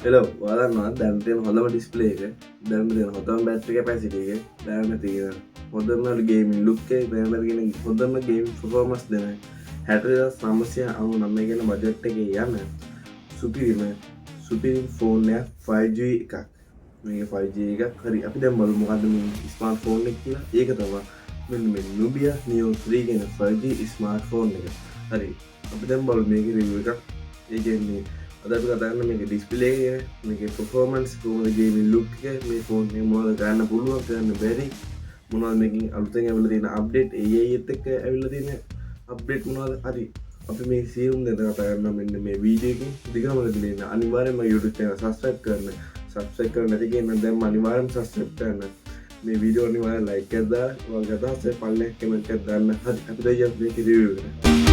Hello ඔයාලන්නවා දැන් තියෙන හොඳම ඩිස්ප්ලේ එක දැන් තියෙන හොඳම බැටරි කැපැසිටි එක දැන් තියෙන හොඳම ගේමින් ලුක් එක දැන් තියෙන හොඳම ගේම් පර්ෆෝමන්ස් දෙන 60999 කියන බජට් එකේ යන සුපිරිම ෆෝන් එක 5G එකක් මේක 5G එකක් හරි අපි දැන් බලමු මොකද්ද මේ ස්මාර්ට් ෆෝන් එක කියලා ඒක තමයි මෙන්න මේ Nubia Neo 3 කියන 5G ස්මාර්ට් ෆෝන් එක හරි අපි දැන් බලමු මේකේ රිවිව් එකක් ඒ කියන්නේ අද අපි කතා කරන්නේ මේකේ ඩිස්ප්ලේ එක මේකේ පර්ෆෝමන්ස් කොහොමද ගේමින් ලුක් එක මේ ෆෝන් එක මොනවද ගන්න පුළුවන් ගන්න බැරි මොනවද මේකෙන් අලුතෙන් ඇවිල්ලා තියෙන අප්ඩේට් ඒත් එක්ක ඇවිල්ලා තියෙන අප්ඩේට් මොනවද හරි අපි මේ සියුම් දේ කතා කරනවා මෙන්න මේ වීඩියෝ එකෙන් දිගටම බලන්න අනිවාර්යයෙන්ම YouTube channel subscribe කරන්න නැති කෙනා දැන් අනිවාර්යයෙන්ම subscribe කරන්න මේ වීඩියෝ අනිවාර්යයෙන් like එකක් දාලා ඔයාලගේ අදහස් පල්ලෙහාට comment එකක් දාන්න හරි අපි දැන් යමු මේකේ review එකට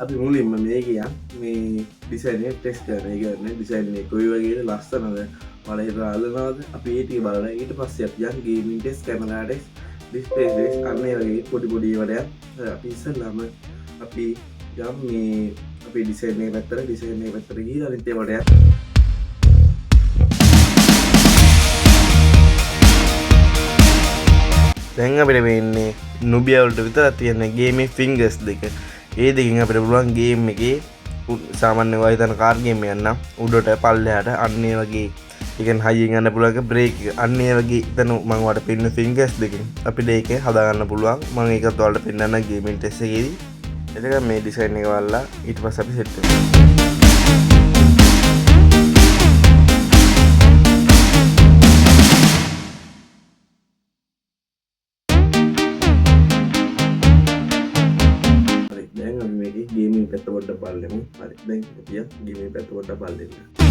අපි මුලින්ම මේ කියන් මේ ඩිසයින් එක ටෙස්ට් කරන එක ගන්න ඩිසයින් එක කොයි වගේද ලස්සනද මල හිතන අල්ලනවද අපි ඒ ටික බලලා ඊට පස්සේ අපි යන් gaming test camera test display test අන්න ඒ වගේ පොඩි වැඩක් අපි ඉස්සෙල්ලාම අපි යම් මේ අපි ඩිසයින් එක පැත්තට ගිහලා අනිත් ඒවාට දැන් අපිට වෙන්නේ Nubia වලට විතරක් තියෙන ගේමින් ෆින්ගර්ස් දෙක ඒ දෙකින් අපිට පුළුවන් ගේම් එකේ සාමාන්‍ය වයිතන කාර් ගේම් එකක් නම් උඩට පල්ලෙහාට අන්න ඒ වගේ ඒ කියන්නේ හයියෙන් යන්න පුළුවන් එක බ්‍රේක් එක අන්න ඒ වගේ එතන මම ඔයාලට පෙන්න ෆින්ගර්ස් දෙකෙන් අපිට ඒක හදා ගන්න පුළුවන් මම ඒකත් ඔයාලට පෙන්නන්න ගේමින් ටෙස්ට් එකේදී එතකොට මේ ඩිසයින් එක වල්ලා ඊට පස්සේ අපි සෙට් කරමු ගේමින් පැත්ත පොඩ්ඩක් බලමු. හරි. දැන් අපි ගේමින් පැත්ත පොඩ්ඩක් බලමු.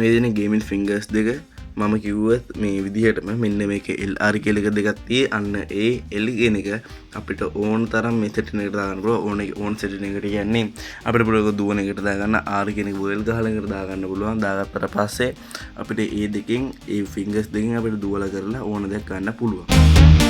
මේ දෙන ගේමින් ෆින්ගර්ස් දෙක මම කිව්වත් මේ විදිහටම මෙන්න මේකේ LR කියලා එක දෙකක් tie අන්න ඒ L කියන එක අපිට ඕන තරම් මේ සෙටින් එකට දාගන්න පුළුවන් ඕන සෙටින් එකට කියන්නේ අපිට පුළුවන් දුවන එකට දාගන්න R කියන එක වෝල් ගහලා එකට දාගන්න පුළුවන් දාගත්තට පස්සේ අපිට ඒ දෙකෙන් ඒ ෆින්ගර්ස් දෙකෙන් අපිට දුවලා කරලා ඕන දෙයක් ගන්න පුළුවන්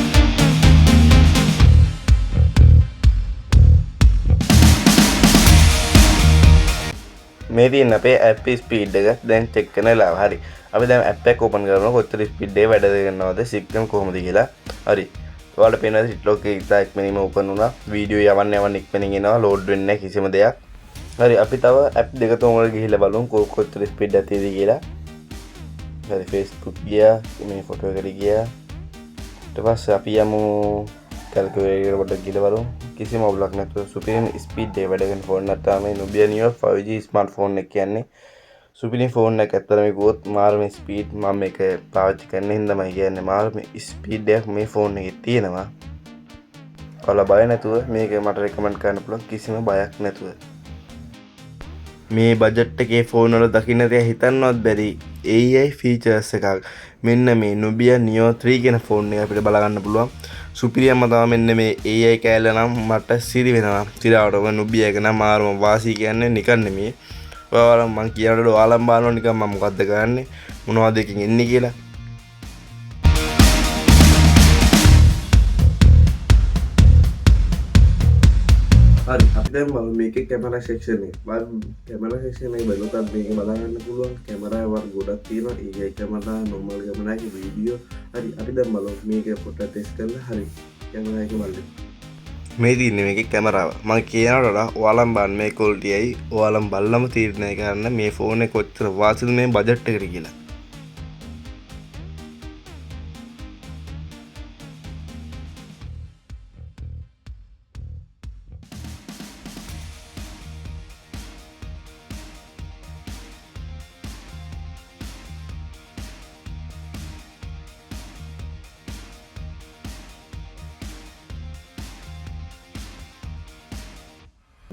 මේ තියෙන අපේ app speed එක දැන් check කරන වෙලාව හරි අපි දැන් app එක open කරනවා කොච්චර speed එකේ වැඩ කරනවද signal කොහොමද කියලා හරි ඔයාලට පේනවා සිට්ලොක් එක ඉතා ඉක්මනින්ම open වුණා වීඩියෝ යවන්න ඉක්මනින් එනවා load වෙන්නේ නැහැ කිසිම දෙයක් හරි අපි තව app දෙක තුන වල ගිහිල්ලා බලමු කොච්චර speed එකක් තියෙද කියලා හරි Facebook ගියා මේ ෆොටෝ එකට ගියා ඊට පස්සේ අපි යමු කැල්කියුලේටර් පොඩ්ඩක් ගිහලා බලමු. කිසිම අවුලක් නැතුව සුපිරිම ස්පීඩ් එකේ වැඩ කරන ෆෝන් එකක් තමයි Nubia Neo 5G smart phone එක කියන්නේ. සුපිරිම ෆෝන් එකක් ඇත්තටම කිව්වොත් මාරම ස්පීඩ් මම මේක පාවිච්චි කරන හින්දාමයි කියන්නේ මාරම ස්පීඩ් එකක් මේ ෆෝන් එකේ තියෙනවා. ඔයාලා බය නැතුව මේක මට රෙකමන්ඩ් කරන්න පුළුවන් කිසිම බයක් නැතුව. මේ බජට් එකේ ෆෝන් වල දකින්න දේ හිතන්නවත් බැරි AI ෆීචර්ස් එකක්. මෙන්න මේ Nubia Neo 3 කියන ෆෝන් එක අපිට බලා ගන්න පුළුවන්. සුපිරියම තමයි මෙන්න මේ AI කෑල්ල නම් මට සිරි වෙනවා. සිරාවටම Nubia එක නම් මාරම වාසි කියන්නේ නිකන් නෙමෙයි. ඔයාලා මං කියනකොට ඔයාලම බලනවා නිකන් මම මොකද්ද කරන්නේ මොනවද එකකින් එන්නේ කියලා. හරි අපි දැන් බලමු මේකේ කැමරා සෙක්ෂන් එක. බලමු කැමරා සෙක්ෂන් එක බලනකොට මේක බලා ගන්න පුළුවන්. කැමරා වර්ග ගොඩක් තියෙනවා. AI camera, normal camera, video. හරි අපි දැන් බලමු මේක පොඩ්ඩක් ටෙස්ට් කරලා හරි. කැමරා එක බලන්න. මේ තියන්නේ මේකේ කැමරාව. මම කියනකොට වඩා ඔයාලම බලන්න මේ ක්වොලිටි එකයි ඔයාලම බලලම තීරණය කරන්න මේ ෆෝන් එක කොච්චර වාසිද මේ බජට් එකට කියලා.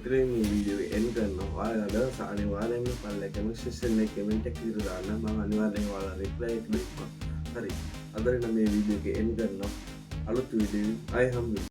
මේ වීඩියෝ එක එන්ඩ් කරනවා. ඔයාලා අනිවාර්යෙන්ම පල්ලේ කමෙන්ට් සෙක්ෂන් එකේ කමෙන්ට් එකක් ඉදලා දාන්න. මම අනිවාර්යෙන් ඔයාලා රිප්ලයි එක දෙන්නම්. හරි. අද නම් මේ වීඩියෝ එක එන්ඩ් කරනවා. අලුත් වීඩියෝ ආයෙ හම්බෙමු.